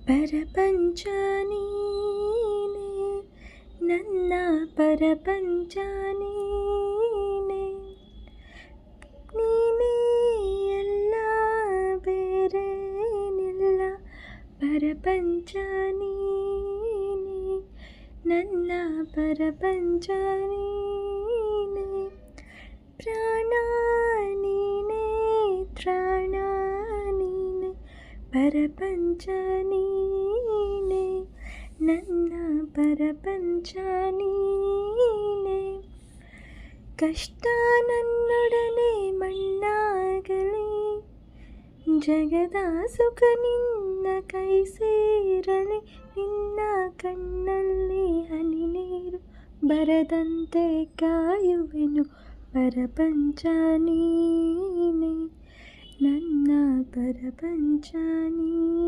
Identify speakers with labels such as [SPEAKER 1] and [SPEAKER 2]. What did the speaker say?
[SPEAKER 1] ಪರಪಂಚ ನೀನೆ, ನನ್ನ ಪರಪಂಚ ನೀನೆ, ನೀನೇ ಎಲ್ಲ ಬೇರೇನಿಲ್ಲ. ಪರಪಂಚ ನೀನೆ, ನನ್ನ ಪರಪಂಚ ನೀನೆ, ಪ್ರಾಣ ನೀನೆ, ತ್ರಾಣ ನೀನೆ, ಪರಪಂಚ ನೀನೆ, ನನ್ನ ಪರಪಂಚ ನೀನೆ. ಕಷ್ಟ ನನ್ನೊಡನೆ ಮಣ್ಣಾಗಲಿ, ಜಗದ ಸುಖ ನಿನ್ನ ಕೈ ಸೇರಲಿ. ನಿನ್ನ ಕಣ್ಣಲ್ಲಿ ಹನಿ ನೀರು ಬರದಂತೆ ಕಾಯುವೆನು. ಪರಪಂಚ ನೀನೆ, ನನ್ನ ಪರಪಂಚ ನೀನೆ.